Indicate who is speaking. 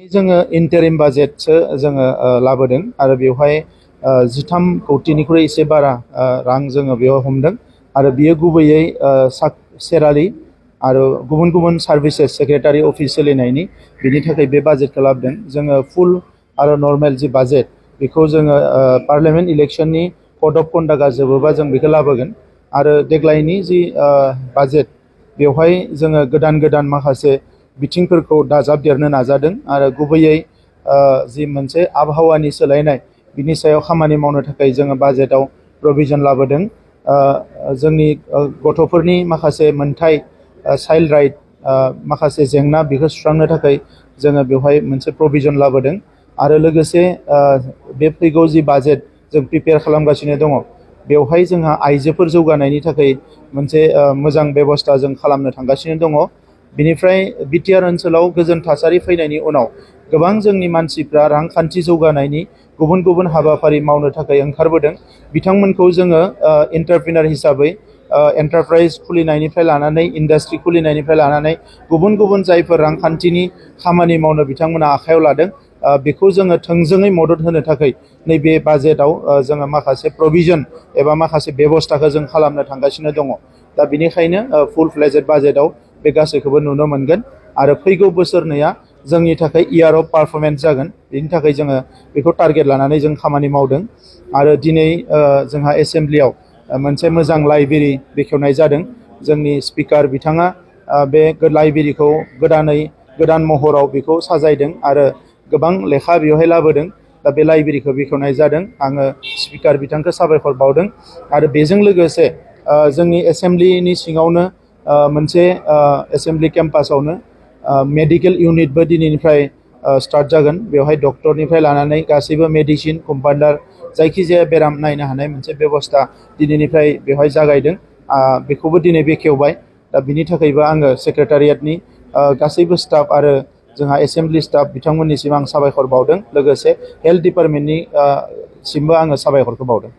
Speaker 1: जोङो इन्टारिम बाजेटसो जोङो लाबोदों आरो बेवहाय 13 कौटिनिख्रुइ एसे बारा रां जोङो बेयाव हमदों आरो बियो गुबैयै सेरारि आरो गुबुन गुबुन सार्भिसेस सेक्रेटारि अफिस सोलिनायनि बिनि थाखाय बे बाजेटखौ लाबोदों जोङो फुल आरो नर्मेल जि बाजेट बेखौ जोङो पार्लियामेन्ट इलेक्शननि कड अफ कन्डाक्टआ जोबोबा जों बेखौ लाबोगोन आरो देग्लायनि जि बाजेट बेवहाय जोङो गोदान गोदान माखासे बिथिंफोरखौ दाजाबदेरनो नाजादों आरो गुबैयै जि मोनसे आबहावानि सोलायनाय बिनि सायाव खामानि मावनो थाखाय जोङो बाजेटआव प्रभिजन लाबोदों जोंनि गथ'फोरनि माखासे मोनथाय चाइल्ड राइट माखासे जेंना बेखौ सुस्रांनो थाखाय जोङो बेवहाय मोनसे प्रभिजन लाबोदों आरो लोगोसे बे फैगौ जि बाजेट जों प्रिपेयार खालामगासिनो दङ बेवहाय जोंहा आइजोफोर जौगानायनि थाखाय मोनसे मोजां बेबस्था जों खालामनो थांगासिनो दङ बिनिफ्राय BTR ओनसोलाव गोजोन थासारि फैनायनि उनाव गोबां जोंनि मानसिफ्रा रांखान्थि जौगानायनि गुबुन गुबुन हाबाफारि मावनो थाखाय ओंखारबोदों बिथांमोनखौ जोङो एन्टारप्रिनार हिसाबै एन्टारप्राइज खुलिनायनिफ्राय लानानै इन्डास्ट्रि खुलिनायनिफ्राय लानानै गुबुन गुबुन जायफोर रांखान्थिनि खामानि मावनो बिथांमोना आखायाव लादों बेखौ जोङो थोंजोङै मदद होनो थाखाय नैबे बाजेटआव जोङो माखासे प्रभिजन एबा माखासे बेबस्थाखौ जों खालामनो थांगासिनो दङ दा बेनिखायनो फुल फ्लेजेड बाजेटआव बे गासैखौबो नुनो मोनगोन आरो फैगौ बोसोरनैया जोंनि थाखाय इयार अफ पारफरमेन्स जागोन बेनि थाखाय जोङो बेखौ टारगेट लानानै जों खामानि मावदों आरो दिनै जोंहा एसेम्ब्लियाव मोनसे मोजां लाइब्रेरि बेखेवनाय जादों जोंनि स्पिकार बिथाङा बे लाइब्रेरिखौ गोदान महराव बेखौ साजायदों आरो गोबां लेखा बेवहाय लाबोदों दा बे लाइब्रेरिखौ बेखेवनाय जादों आङो स्पिकार बिथांखौ साबायखर बावदों आरो बेजों लोगोसे जोंनि एसेम्ब्लिनि सिङावनो मोनसे एसेम्ब्लि केम्पासावनो मेडिकेल इउनिटबो दिनैनिफ्राय स्टार्ट जागोन बेवहाय डक्टरनिफ्राय लानानै गासैबो मेडिसिन कम्पाउन्डार जायखिजाया बेराम नायनो हानाय मोनसे बेबस्था दिनैनिफ्राय बेवहाय जागायदों बेखौबो दिनै बेखेवबाय दा बिनि थाखायबो आङो सेक्रेटारियेटनि गासैबो स्टाफ आरो जोंहा एसेम्ब्लि स्टाफ बिथांमोननिसिम आं साबायखर बावदों लोगोसे हेल्थ डिपार्टमेन्टनि सिमबो आङो साबायखरखौ बावदों